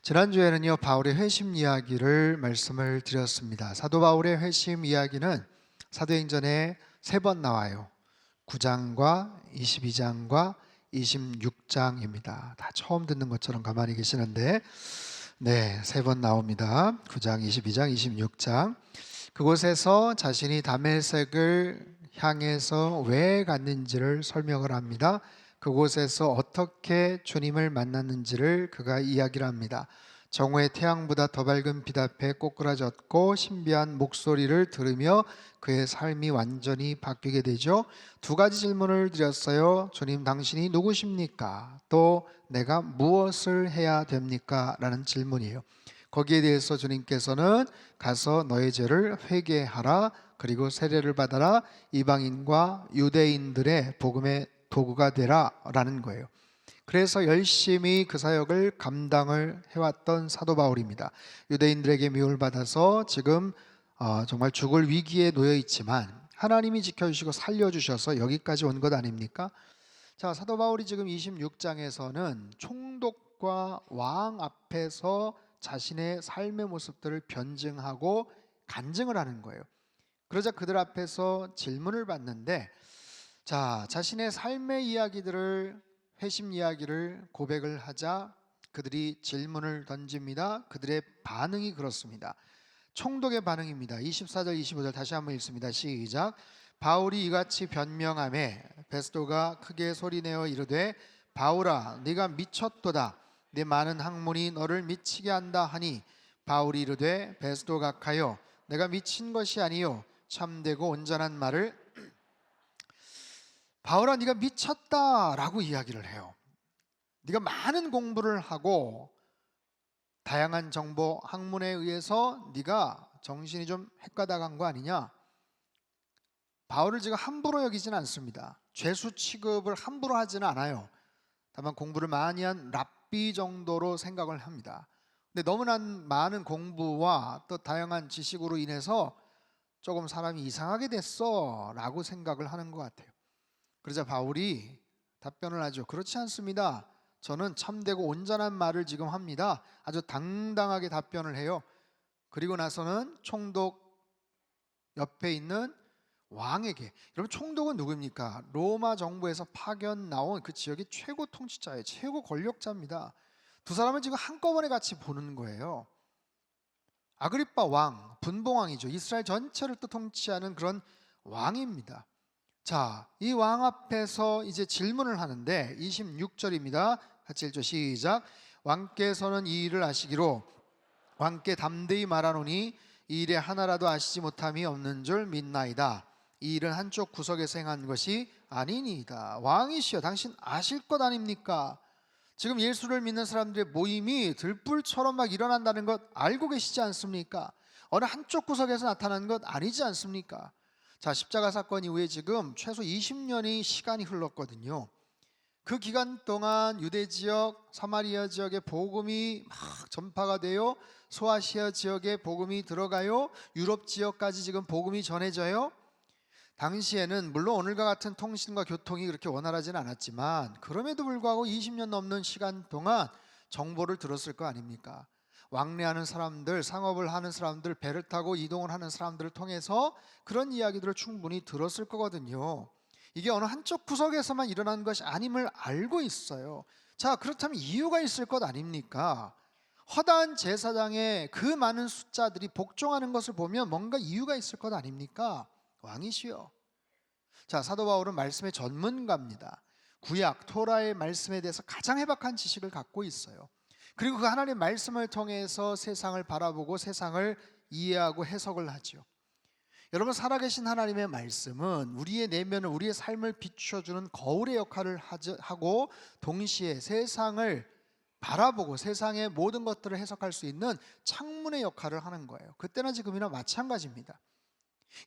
지난주에는요, 바울의 회심 이야기를 말씀을 드렸습니다. 사도 바울의 회심 이야기는 사도행전에 3번 나와요. 9장과 22장과 26장입니다. 다 처음 듣는 것처럼 가만히 계시는데, 네, 3번 나옵니다. 9장, 22장, 26장. 그곳에서 자신이 다메섹을 향해서 왜 갔는지를 설명을 합니다. 그곳에서 어떻게 주님을 만났는지를 그가 이야기를 합니다. 정오의 태양보다 더 밝은 빛 앞에 꼬꾸라졌고 신비한 목소리를 들으며 그의 삶이 완전히 바뀌게 되죠. 2가지 질문을 드렸어요. 주님, 당신이 누구십니까? 또 내가 무엇을 해야 됩니까? 라는 질문이에요. 거기에 대해서 주님께서는 가서 너의 죄를 회개하라, 그리고 세례를 받아라, 이방인과 유대인들의 복음의 도구가 되라 라는 거예요. 그래서 열심히 그 사역을 감당을 해왔던 사도 바울입니다. 유대인들에게 미움받아서 지금 정말 죽을 위기에 놓여 있지만 하나님이 지켜주시고 살려주셔서 여기까지 온 것 아닙니까? 자, 사도 바울이 지금 26장에서는 총독과 왕 앞에서 자신의 삶의 모습들을 변증하고 간증을 하는 거예요. 그러자 그들 앞에서 질문을 받는데, 자, 자신의 삶의 이야기들을, 회심 이야기를 고백을 하자 그들이 질문을 던집니다. 그들의 반응이 그렇습니다. 총독의 반응입니다. 24절 25절 다시 한번 읽습니다. 시작. 바울이 이같이 변명하매 베스도가 크게 소리내어 이르되, 바울아, 네가 미쳤도다. 네 많은 학문이 너를 미치게 한다 하니, 바울이 이르되, 베스도 각하여, 내가 미친 것이 아니요 참되고 온전한 말을, 바울아, 네가 미쳤다라고 이야기를 해요. 네가 많은 공부를 하고 다양한 정보, 학문에 의해서 네가 정신이 좀 헷가닥한 거 아니냐? 바울을 지금 함부로 여기진 않습니다. 죄수 취급을 함부로 하지는 않아요. 다만 공부를 많이 한 랍비 정도로 생각을 합니다. 근데 너무나 많은 공부와 또 다양한 지식으로 인해서 조금 사람이 이상하게 됐어 라고 생각을 하는 것 같아요. 그러자 바울이 답변을 하죠. 그렇지 않습니다. 저는 참되고 온전한 말을 지금 합니다. 아주 당당하게 답변을 해요. 그리고 나서는 총독 옆에 있는 왕에게, 여러분 총독은 누굽니까? 로마 정부에서 파견 나온 그 지역의 최고 통치자예요. 최고 권력자입니다. 두 사람을 지금 한꺼번에 같이 보는 거예요. 아그리빠 왕, 분봉왕이죠. 이스라엘 전체를 또 통치하는 그런 왕입니다. 자, 이 왕 앞에서 이제 질문을 하는데 26절입니다. 같이 읽죠. 시작. 왕께서는 이 일을 아시기로 왕께 담대히 말하노니 이 일에 하나라도 아시지 못함이 없는 줄 믿나이다. 이 일은 한쪽 구석에서 행한 것이 아니니이다. 왕이시여, 당신 아실 것 아닙니까? 지금 예수를 믿는 사람들의 모임이 들불처럼 막 일어난다는 것 알고 계시지 않습니까? 어느 한쪽 구석에서 나타난 것 아니지 않습니까? 자, 십자가 사건 이후에 지금 최소 20년의 시간이 흘렀거든요. 그 기간 동안 유대 지역, 사마리아 지역의 복음이 막 전파가 되어 소아시아 지역에 복음이 들어가요. 유럽 지역까지 지금 복음이 전해져요. 당시에는 물론 오늘과 같은 통신과 교통이 그렇게 원활하지는 않았지만 그럼에도 불구하고 20년 넘는 시간 동안 정보를 들었을 거 아닙니까? 왕래하는 사람들, 상업을 하는 사람들, 배를 타고 이동을 하는 사람들을 통해서 그런 이야기들을 충분히 들었을 거거든요. 이게 어느 한쪽 구석에서만 일어난 것이 아님을 알고 있어요. 자, 그렇다면 이유가 있을 것 아닙니까? 허다한 제사장의 그 많은 숫자들이 복종하는 것을 보면 뭔가 이유가 있을 것 아닙니까? 왕이시여. 자, 사도 바울은 말씀의 전문가입니다. 구약 토라의 말씀에 대해서 가장 해박한 지식을 갖고 있어요. 그리고 그 하나님의 말씀을 통해서 세상을 바라보고 세상을 이해하고 해석을 하죠. 여러분, 살아계신 하나님의 말씀은 우리의 내면을, 우리의 삶을 비춰주는 거울의 역할을 하고 동시에 세상을 바라보고 세상의 모든 것들을 해석할 수 있는 창문의 역할을 하는 거예요. 그때나 지금이나 마찬가지입니다.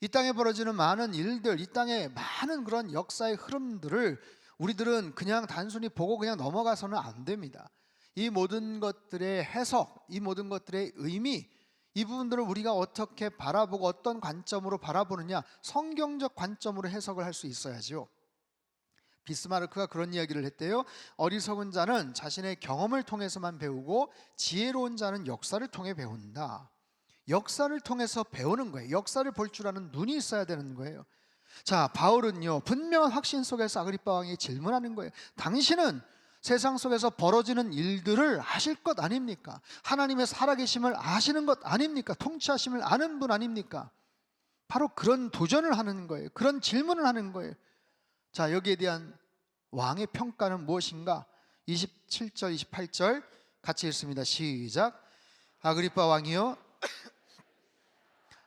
이 땅에 벌어지는 많은 일들, 이 땅에 많은 그런 역사의 흐름들을 우리들은 그냥 단순히 보고 그냥 넘어가서는 안 됩니다. 이 모든 것들의 해석, 이 모든 것들의 의미, 이 부분들을 우리가 어떻게 바라보고 어떤 관점으로 바라보느냐, 성경적 관점으로 해석을 할 수 있어야죠. 비스마르크가 그런 이야기를 했대요. 어리석은 자는 자신의 경험을 통해서만 배우고 지혜로운 자는 역사를 통해 배운다. 역사를 통해서 배우는 거예요. 역사를 볼 줄 아는 눈이 있어야 되는 거예요. 자, 바울은요, 분명한 확신 속에서 아그리빠 왕에게 질문하는 거예요. 당신은 세상 속에서 벌어지는 일들을 아실 것 아닙니까? 하나님의 살아계심을 아시는 것 아닙니까? 통치하심을 아는 분 아닙니까? 바로 그런 도전을 하는 거예요. 그런 질문을 하는 거예요. 자, 여기에 대한 왕의 평가는 무엇인가? 27절, 28절 같이 읽습니다. 시작. 아그리빠 왕이여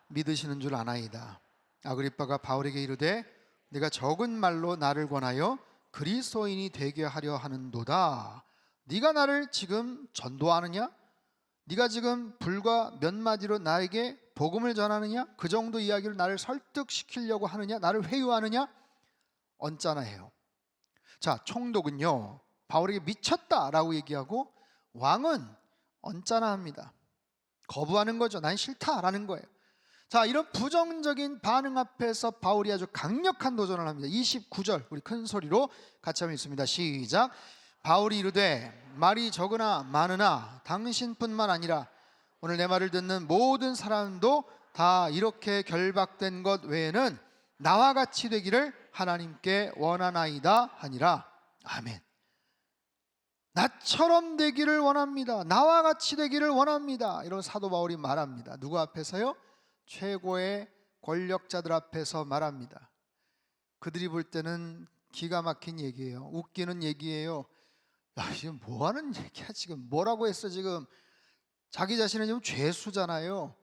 믿으시는 줄 아나이다. 아그리빠가 바울에게 이르되 네가 적은 말로 나를 권하여 그리스도인이 되게 하려 하는도다. 네가 나를 지금 전도하느냐? 네가 지금 불과 몇 마디로 나에게 복음을 전하느냐? 그 정도 이야기를 나를 설득시키려고 하느냐? 나를 회유하느냐? 언짢아 해요. 자, 총독은요, 바울에게 미쳤다라고 얘기하고 왕은 언짢아 합니다. 거부하는 거죠. 난 싫다라는 거예요. 자, 이런 부정적인 반응 앞에서 바울이 아주 강력한 도전을 합니다. 29절 우리 큰 소리로 같이 한번 읽습니다. 시작. 바울이 이르되 말이 적으나 많으나 당신뿐만 아니라 오늘 내 말을 듣는 모든 사람도 다 이렇게 결박된 것 외에는 나와 같이 되기를 하나님께 원하나이다 하니라. 아멘. 나처럼 되기를 원합니다. 나와 같이 되기를 원합니다. 이런 사도 바울이 말합니다. 누구 앞에서요? 최고의 권력자들 앞에서 말합니다. 그들이 볼 때는 기가 막힌 얘기예요. 웃기는 얘기예요. 야, 지금 뭐 하는 얘기야? 지금 뭐라고 했어? 지금 자기 자신은 지금 죄수잖아요.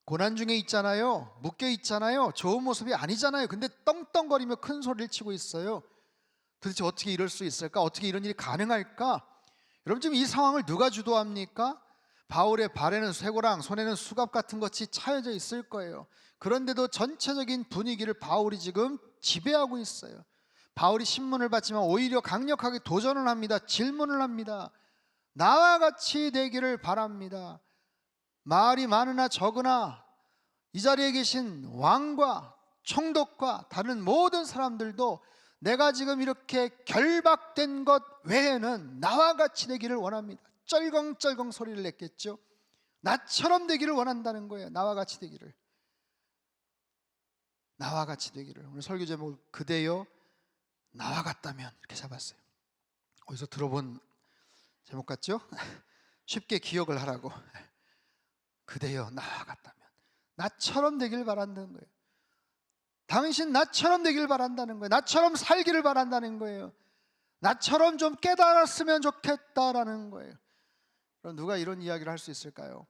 고난 중에 있잖아요. 묶여 있잖아요. 좋은 모습이 아니잖아요. 근데 떵떵거리며 큰 소리를 치고 있어요. 도대체 어떻게 이럴 수 있을까? 어떻게 이런 일이 가능할까? 여러분, 지금 이 상황을 누가 주도합니까? 바울의 발에는 쇠고랑, 손에는 수갑 같은 것이 차여져 있을 거예요. 그런데도 전체적인 분위기를 바울이 지금 지배하고 있어요. 바울이 신문을 받지만 오히려 강력하게 도전을 합니다. 질문을 합니다. 나와 같이 되기를 바랍니다. 말이 많으나 적으나 이 자리에 계신 왕과 총독과 다른 모든 사람들도 내가 지금 이렇게 결박된 것 외에는 나와 같이 되기를 원합니다. 쩔컹쩔컹 소리를 냈겠죠. 나처럼 되기를 원한다는 거예요. 나와 같이 되기를. 나와 같이 되기를. 오늘 설교 제목을 그대여 나와 같다면 이렇게 잡았어요. 어디서 들어본 제목 같죠? 쉽게 기억을 하라고. 그대여 나와 같다면. 나처럼 되길 바란다는 거예요. 당신 나처럼 되길 바란다는 거예요. 나처럼 살기를 바란다는 거예요. 나처럼 좀 깨달았으면 좋겠다라는 거예요. 그럼 누가 이런 이야기를 할 수 있을까요?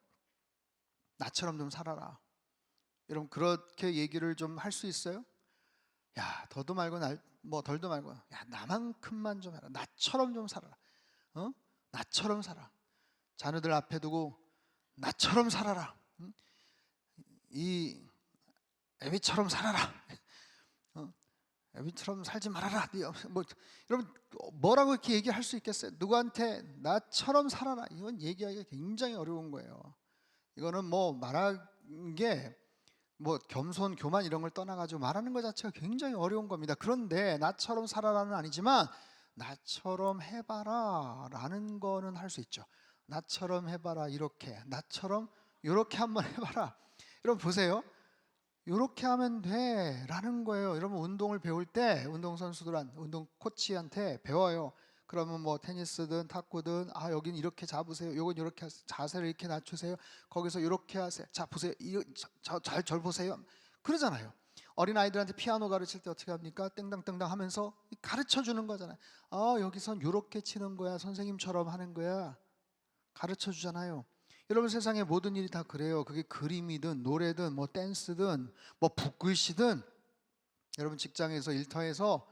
나처럼 좀 살아라. 여러분, 그렇게 얘기를 좀 할 수 있어요? 야, 더도 말고 뭐 덜도 말고, 야, 나만큼만 좀 해라. 나처럼 좀 살아라. 나처럼 살아. 자녀들 앞에 두고 나처럼 살아라. 이 애비처럼 살아라. 애비처럼 살지 말아라. 뭐, 여러분, 뭐라고 이렇게 얘기할 수 있겠어요? 누구한테 나처럼 살아라. 이건 얘기하기가 굉장히 어려운 거예요. 이거는 뭐 말하는 게 뭐 겸손, 교만 이런 걸 떠나가지고 말하는 것 자체가 굉장히 어려운 겁니다. 그런데 나처럼 살아라는 아니지만 나처럼 해봐라 라는 거는 할 수 있죠. 나처럼 해봐라. 이렇게. 나처럼 이렇게 한번 해봐라. 여러분 보세요. 이렇게 하면 돼 라는 거예요. 여러분, 운동을 배울 때 운동 코치한테 배워요. 그러면 뭐 테니스든 탁구든, 여긴 이렇게 잡으세요. 요건 이렇게 하세요. 자세를 이렇게 낮추세요. 거기서 이렇게 하세요. 자, 보세요. 절 보세요. 그러잖아요. 어린아이들한테 피아노 가르칠 때 어떻게 합니까? 땡당땡당 하면서 가르쳐 주는 거잖아요. 여기선 이렇게 치는 거야. 선생님처럼 하는 거야. 가르쳐 주잖아요. 여러분, 세상의 모든 일이 다 그래요. 그게 그림이든 노래든 뭐 댄스든 뭐 붓글씨든. 여러분, 직장에서 일터에서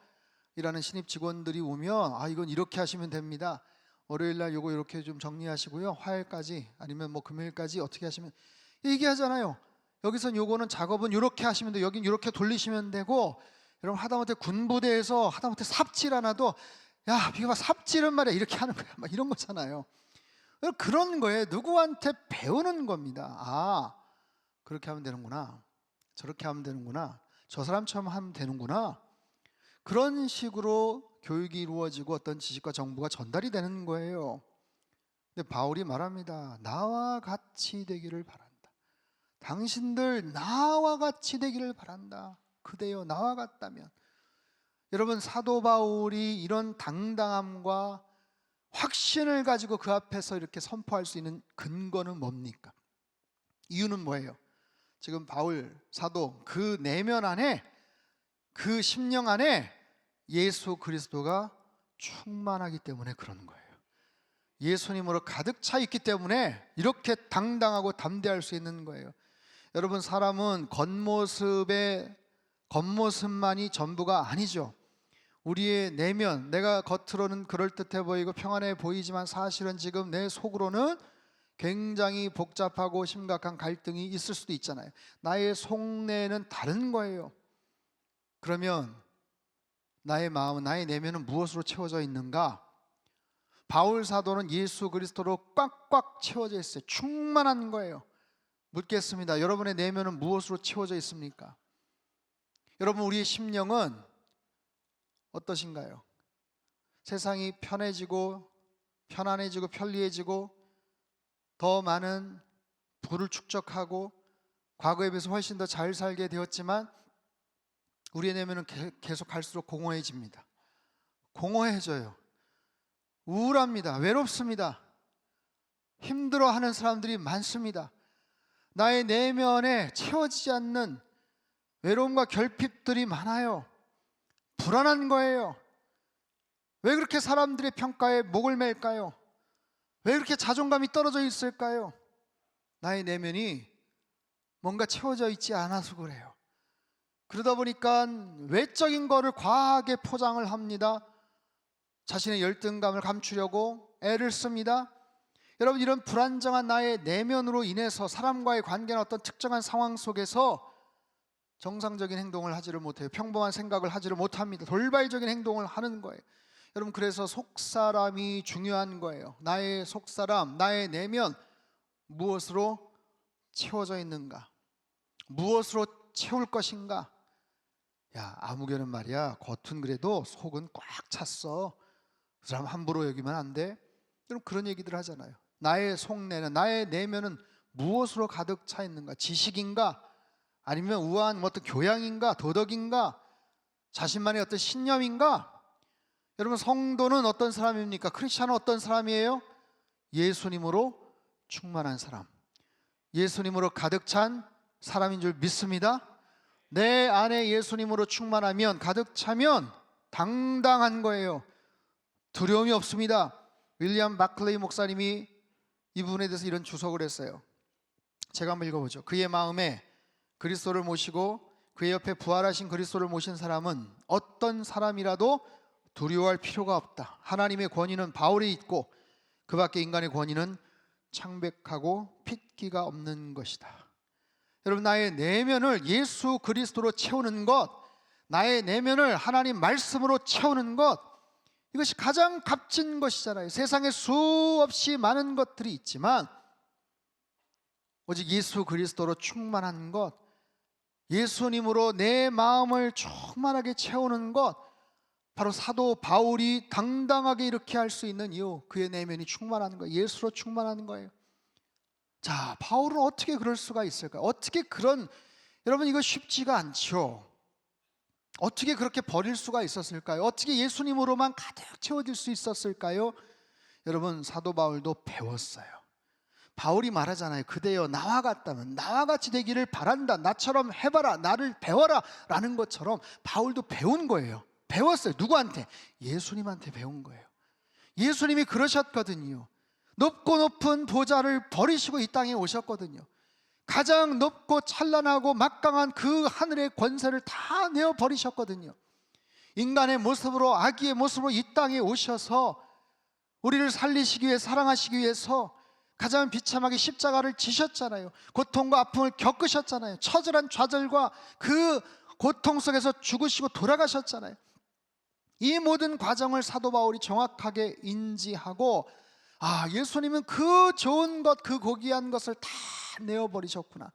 일하는 신입 직원들이 오면 이건 이렇게 하시면 됩니다. 월요일날 요거 이렇게 좀 정리하시고요. 화요일까지 아니면 뭐 금요일까지 어떻게 하시면 얘기하잖아요. 여기선 요거는 작업은 이렇게 하시면 돼요. 여긴 이렇게 돌리시면 되고. 여러분, 하다못해 군부대에서 하다못해 삽질 하나도 야, 비가 삽질은 말이야 이렇게 하는 거야. 막 이런 거잖아요. 그런 거에 누구한테 배우는 겁니다. 그렇게 하면 되는구나. 저렇게 하면 되는구나. 저 사람처럼 하면 되는구나. 그런 식으로 교육이 이루어지고 어떤 지식과 정보가 전달이 되는 거예요. 근데 바울이 말합니다. 나와 같이 되기를 바란다. 당신들 나와 같이 되기를 바란다. 그대여 나와 같다면. 여러분, 사도 바울이 이런 당당함과 확신을 가지고 그 앞에서 이렇게 선포할 수 있는 근거는 뭡니까? 이유는 뭐예요? 지금 바울 사도 그 내면 안에, 그 심령 안에 예수 그리스도가 충만하기 때문에 그러는 거예요. 예수님으로 가득 차 있기 때문에 이렇게 당당하고 담대할 수 있는 거예요. 여러분, 사람은 겉모습만이 전부가 아니죠. 우리의 내면, 내가 겉으로는 그럴듯해 보이고 평안해 보이지만 사실은 지금 내 속으로는 굉장히 복잡하고 심각한 갈등이 있을 수도 있잖아요. 나의 속내는 다른 거예요. 그러면 나의 마음은, 나의 내면은 무엇으로 채워져 있는가? 바울 사도는 예수 그리스도로 꽉꽉 채워져 있어요. 충만한 거예요. 묻겠습니다. 여러분의 내면은 무엇으로 채워져 있습니까? 여러분, 우리의 심령은 어떠신가요? 세상이 편해지고 편안해지고 편리해지고 더 많은 부를 축적하고 과거에 비해서 훨씬 더 잘 살게 되었지만 우리의 내면은 계속 갈수록 공허해집니다. 공허해져요. 우울합니다. 외롭습니다. 힘들어하는 사람들이 많습니다. 나의 내면에 채워지지 않는 외로움과 결핍들이 많아요. 불안한 거예요. 왜 그렇게 사람들의 평가에 목을 맬까요? 왜 그렇게 자존감이 떨어져 있을까요? 나의 내면이 뭔가 채워져 있지 않아서 그래요. 그러다 보니까 외적인 거를 과하게 포장을 합니다. 자신의 열등감을 감추려고 애를 씁니다. 여러분, 이런 불안정한 나의 내면으로 인해서 사람과의 관계나 어떤 특정한 상황 속에서 정상적인 행동을 하지를 못해요. 평범한 생각을 하지를 못합니다. 돌발적인 행동을 하는 거예요. 여러분, 그래서 속사람이 중요한 거예요. 나의 속사람, 나의 내면, 무엇으로 채워져 있는가? 무엇으로 채울 것인가? 야, 아무개는 말이야, 겉은 그래도 속은 꽉 찼어. 그 사람 함부로 여기면 안 돼. 여러분, 그런 얘기들 하잖아요. 나의 속내는, 나의 내면은 무엇으로 가득 차 있는가? 지식인가? 아니면 우아한 어떤 교양인가? 도덕인가? 자신만의 어떤 신념인가? 여러분, 성도는 어떤 사람입니까? 크리스찬은 어떤 사람이에요? 예수님으로 충만한 사람, 예수님으로 가득 찬 사람인 줄 믿습니다. 내 안에 예수님으로 충만하면, 가득 차면 당당한 거예요. 두려움이 없습니다. 윌리엄 바클레이 목사님이 이 부분에 대해서 이런 주석을 했어요. 제가 한번 읽어보죠. 그의 마음에 그리스도를 모시고 그의 옆에 부활하신 그리스도를 모신 사람은 어떤 사람이라도 두려워할 필요가 없다. 하나님의 권위는 바울에 있고 그 밖에 인간의 권위는 창백하고 핏기가 없는 것이다. 여러분, 나의 내면을 예수 그리스도로 채우는 것, 나의 내면을 하나님 말씀으로 채우는 것, 이것이 가장 값진 것이잖아요. 세상에 수없이 많은 것들이 있지만 오직 예수 그리스도로 충만한 것, 예수님으로 내 마음을 충만하게 채우는 것, 바로 사도 바울이 당당하게 이렇게 할 수 있는 이유, 그의 내면이 충만한 거예요. 예수로 충만한 거예요. 자, 바울은 어떻게 그럴 수가 있을까요? 어떻게 여러분, 이거 쉽지가 않죠. 어떻게 그렇게 버릴 수가 있었을까요? 어떻게 예수님으로만 가득 채워질 수 있었을까요? 여러분, 사도 바울도 배웠어요. 바울이 말하잖아요. 그대여 나와 같다면, 나와 같이 되기를 바란다. 나처럼 해봐라. 나를 배워라. 라는 것처럼 바울도 배운 거예요. 배웠어요. 누구한테? 예수님한테 배운 거예요. 예수님이 그러셨거든요. 높고 높은 보좌를 버리시고 이 땅에 오셨거든요. 가장 높고 찬란하고 막강한 그 하늘의 권세를 다 내어버리셨거든요. 인간의 모습으로, 아기의 모습으로 이 땅에 오셔서 우리를 살리시기 위해, 사랑하시기 위해서 가장 비참하게 십자가를 지셨잖아요. 고통과 아픔을 겪으셨잖아요. 처절한 좌절과 그 고통 속에서 죽으시고 돌아가셨잖아요. 이 모든 과정을 사도 바울이 정확하게 인지하고, 아, 예수님은 그 좋은 것, 그 고귀한 것을 다 내어버리셨구나.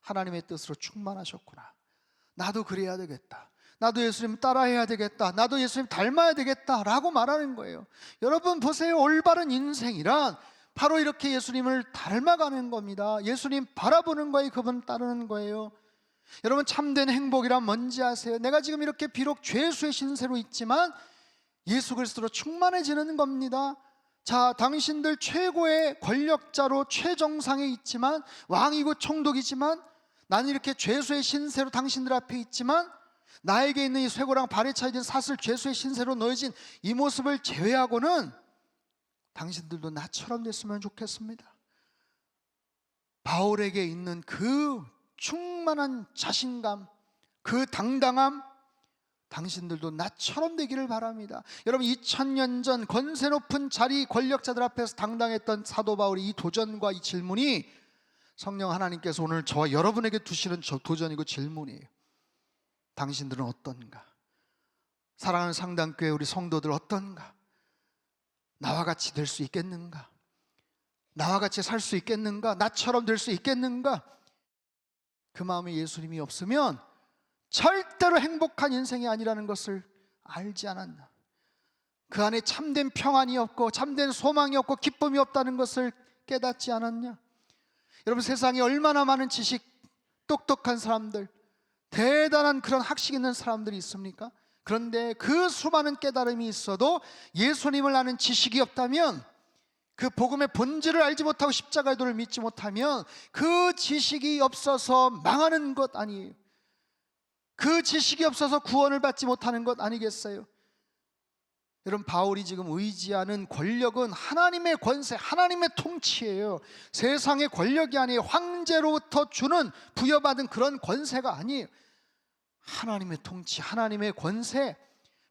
하나님의 뜻으로 충만하셨구나. 나도 그래야 되겠다. 나도 예수님 따라해야 되겠다, 나도 예수님 닮아야 되겠다라고 말하는 거예요. 여러분 보세요. 올바른 인생이란 바로 이렇게 예수님을 닮아가는 겁니다. 예수님 바라보는 거예요. 그분 따르는 거예요. 여러분, 참된 행복이란 뭔지 아세요? 내가 지금 이렇게 비록 죄수의 신세로 있지만 예수 그리스도로 충만해지는 겁니다. 자, 당신들 최고의 권력자로 최정상에 있지만, 왕이고 총독이지만, 나는 이렇게 죄수의 신세로 당신들 앞에 있지만, 나에게 있는 이 쇠고랑 발에 차여진 사슬, 죄수의 신세로 놓여진 이 모습을 제외하고는 당신들도 나처럼 됐으면 좋겠습니다. 바울에게 있는 그 충만한 자신감, 그 당당함, 당신들도 나처럼 되기를 바랍니다. 여러분, 2000년 전 권세 높은 자리 권력자들 앞에서 당당했던 사도 바울의 이 도전과 이 질문이 성령 하나님께서 오늘 저와 여러분에게 두시는 저 도전이고 질문이에요. 당신들은 어떤가? 사랑하는 상당교회 우리 성도들 어떤가? 나와 같이 될 수 있겠는가? 나와 같이 살 수 있겠는가? 나처럼 될 수 있겠는가? 그 마음에 예수님이 없으면 절대로 행복한 인생이 아니라는 것을 알지 않았나? 그 안에 참된 평안이 없고 참된 소망이 없고 기쁨이 없다는 것을 깨닫지 않았냐? 여러분, 세상에 얼마나 많은 지식, 똑똑한 사람들, 대단한 그런 학식 있는 사람들이 있습니까? 그런데 그 수많은 깨달음이 있어도 예수님을 아는 지식이 없다면, 그 복음의 본질을 알지 못하고 십자가의 도를 믿지 못하면 그 지식이 없어서 망하는 것 아니에요. 그 지식이 없어서 구원을 받지 못하는 것 아니겠어요? 여러분, 바울이 지금 의지하는 권력은 하나님의 권세, 하나님의 통치예요. 세상의 권력이 아니에요. 황제로부터 주는, 부여받은 그런 권세가 아니에요. 하나님의 통치, 하나님의 권세.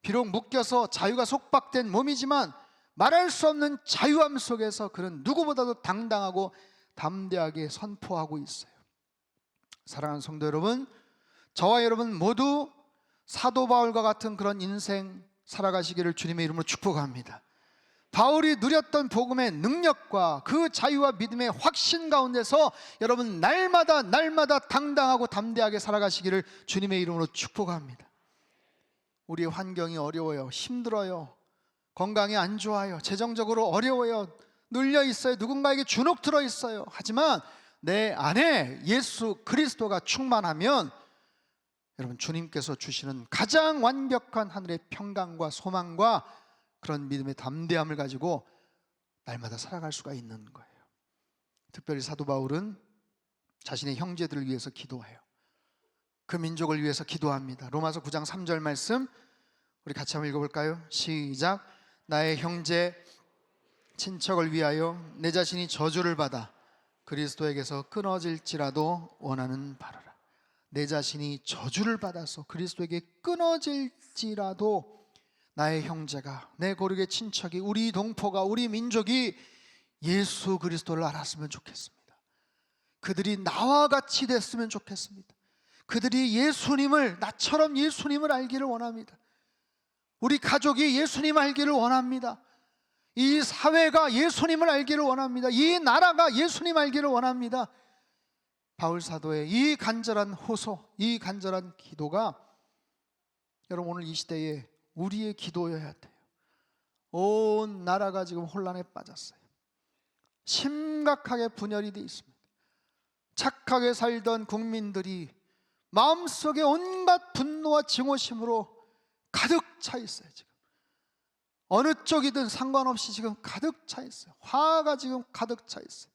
비록 묶여서 자유가 속박된 몸이지만 말할 수 없는 자유함 속에서 그는 누구보다도 당당하고 담대하게 선포하고 있어요. 사랑하는 성도 여러분, 저와 여러분 모두 사도 바울과 같은 그런 인생 살아가시기를 주님의 이름으로 축복합니다. 바울이 누렸던 복음의 능력과 그 자유와 믿음의 확신 가운데서 여러분 날마다 당당하고 담대하게 살아가시기를 주님의 이름으로 축복합니다. 우리의 환경이 어려워요. 힘들어요. 건강이 안 좋아요. 재정적으로 어려워요. 눌려 있어요. 누군가에게 주눅 들어 있어요. 하지만 내 안에 예수 그리스도가 충만하면 여러분, 주님께서 주시는 가장 완벽한 하늘의 평강과 소망과 그런 믿음의 담대함을 가지고 날마다 살아갈 수가 있는 거예요. 특별히 사도 바울은 자신의 형제들을 위해서 기도해요. 그 민족을 위해서 기도합니다. 로마서 9장 3절 말씀 우리 같이 한번 읽어볼까요? 시작. 나의 형제 친척을 위하여 내 자신이 저주를 받아 그리스도에게서 끊어질지라도 원하는 바로라. 내 자신이 저주를 받아서 그리스도에게 끊어질지라도 나의 형제가, 내 고륙의 친척이, 우리 동포가, 우리 민족이 예수 그리스도를 알았으면 좋겠습니다. 그들이 나와 같이 됐으면 좋겠습니다. 그들이 예수님을, 나처럼 예수님을 알기를 원합니다. 우리 가족이 예수님 알기를 원합니다. 이 사회가 예수님을 알기를 원합니다. 이 나라가 예수님 알기를 원합니다. 바울 사도의 이 간절한 호소, 이 간절한 기도가 여러분 오늘 이 시대에 우리의 기도여야 돼요. 온 나라가 지금 혼란에 빠졌어요. 심각하게 분열이 되어 있습니다. 착하게 살던 국민들이 마음속에 온갖 분노와 증오심으로 가득 차 있어요. 지금 어느 쪽이든 상관없이 지금 가득 차 있어요. 화가 지금 가득 차 있어요.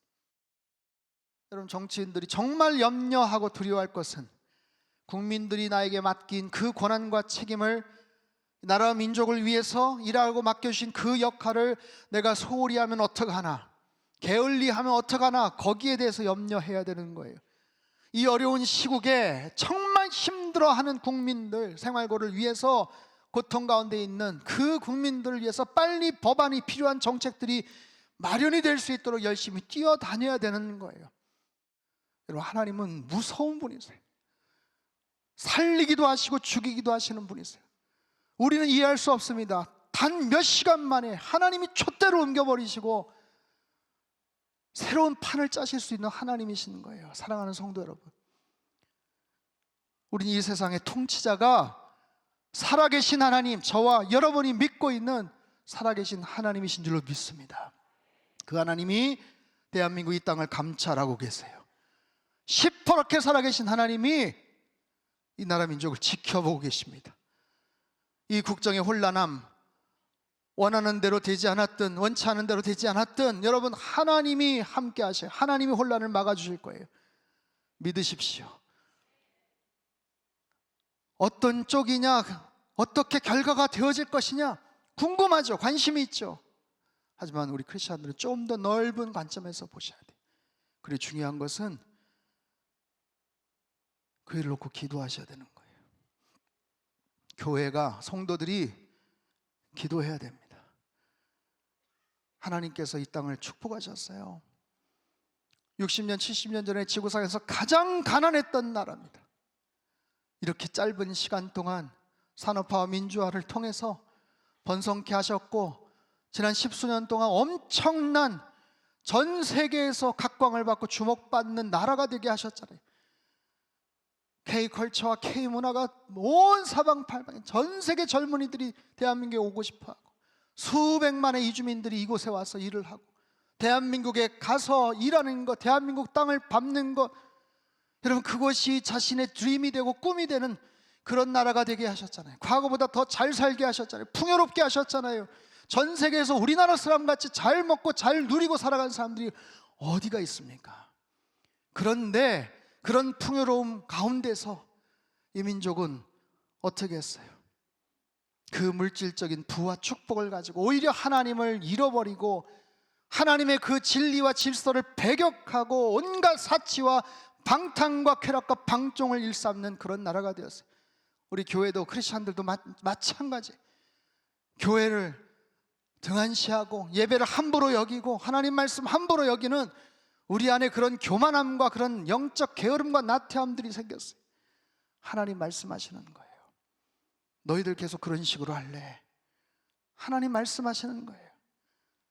여러분, 정치인들이 정말 염려하고 두려워할 것은 국민들이 나에게 맡긴 그 권한과 책임을, 나라 민족을 위해서 일하고 맡겨주신 그 역할을 내가 소홀히 하면 어떡하나, 게을리하면 어떡하나, 거기에 대해서 염려해야 되는 거예요. 이 어려운 시국에 정말 힘들어하는 국민들, 생활고를 위해서 고통 가운데 있는 그 국민들을 위해서 빨리 법안이 필요한 정책들이 마련이 될 수 있도록 열심히 뛰어다녀야 되는 거예요. 여러분, 하나님은 무서운 분이세요. 살리기도 하시고 죽이기도 하시는 분이세요. 우리는 이해할 수 없습니다. 단 몇 시간 만에 하나님이 촛대로 옮겨버리시고 새로운 판을 짜실 수 있는 하나님이신 거예요. 사랑하는 성도 여러분, 우리는 이 세상의 통치자가 살아계신 하나님, 저와 여러분이 믿고 있는 살아계신 하나님이신 줄로 믿습니다. 그 하나님이 대한민국 이 땅을 감찰하고 계세요. 시퍼렇게 살아계신 하나님이 이 나라 민족을 지켜보고 계십니다. 이 국정의 혼란함, 원하는 대로 되지 않았든 원치 않은 대로 되지 않았든 여러분, 하나님이 함께 하셔요. 하나님이 혼란을 막아주실 거예요. 믿으십시오. 어떤 쪽이냐, 어떻게 결과가 되어질 것이냐 궁금하죠. 관심이 있죠. 하지만 우리 크리스천들은 좀 더 넓은 관점에서 보셔야 돼요. 그리고 중요한 것은 그 일을 놓고 기도하셔야 되는 거예요. 교회가, 성도들이 기도해야 됩니다. 하나님께서 이 땅을 축복하셨어요. 60년, 70년 전에 지구상에서 가장 가난했던 나라입니다. 이렇게 짧은 시간 동안 산업화와 민주화를 통해서 번성케 하셨고, 지난 10수년 동안 엄청난 전 세계에서 각광을 받고 주목받는 나라가 되게 하셨잖아요. K컬처와 K문화가 온 사방팔방에 전 세계 젊은이들이 대한민국에 오고 싶어하고, 수백만의 이주민들이 이곳에 와서 일을 하고, 대한민국에 가서 일하는 것, 대한민국 땅을 밟는 것, 여러분, 그것이 자신의 드림이 되고 꿈이 되는 그런 나라가 되게 하셨잖아요. 과거보다 더 잘 살게 하셨잖아요. 풍요롭게 하셨잖아요. 전 세계에서 우리나라 사람같이 잘 먹고 잘 누리고 살아가는 사람들이 어디가 있습니까? 그런데 그런 풍요로움 가운데서 이 민족은 어떻게 했어요? 그 물질적인 부와 축복을 가지고 오히려 하나님을 잃어버리고 하나님의 그 진리와 질서를 배격하고 온갖 사치와 방탕과 쾌락과 방종을 일삼는 그런 나라가 되었어요. 우리 교회도, 크리스천들도 마찬가지. 교회를 등한시하고 예배를 함부로 여기고 하나님 말씀 함부로 여기는 우리 안에 그런 교만함과 그런 영적 게으름과 나태함들이 생겼어요. 하나님 말씀하시는 거예요. 너희들 계속 그런 식으로 할래? 하나님 말씀하시는 거예요.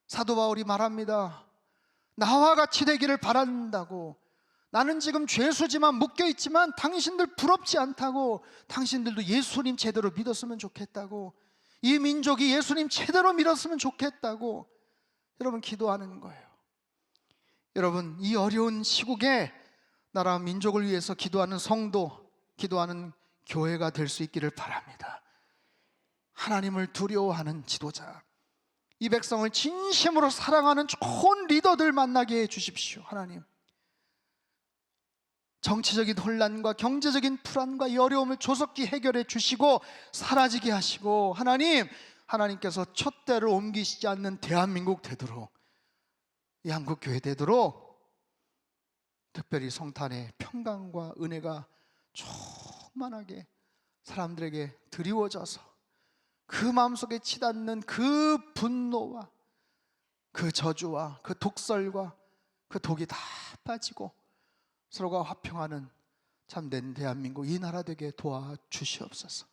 사도 바울이 말합니다. 나와 같이 되기를 바란다고. 나는 지금 죄수지만 묶여있지만 당신들 부럽지 않다고. 당신들도 예수님 제대로 믿었으면 좋겠다고. 이 민족이 예수님 제대로 믿었으면 좋겠다고 여러분 기도하는 거예요. 여러분, 이 어려운 시국에 나라 민족을 위해서 기도하는 성도, 기도하는 교회가 될 수 있기를 바랍니다. 하나님을 두려워하는 지도자, 이 백성을 진심으로 사랑하는 좋은 리더들 만나게 해 주십시오. 하나님, 정치적인 혼란과 경제적인 불안과 이 어려움을 조속히 해결해 주시고 사라지게 하시고, 하나님께서 촛대를 옮기시지 않는 대한민국 되도록, 이 한국교회 되도록 특별히 성탄의 평강과 은혜가 충만하게 사람들에게 드리워져서 그 마음속에 치닫는 그 분노와 그 저주와 그 독설과 그 독이 다 빠지고 서로가 화평하는 참된 대한민국 이 나라 되게 도와주시옵소서.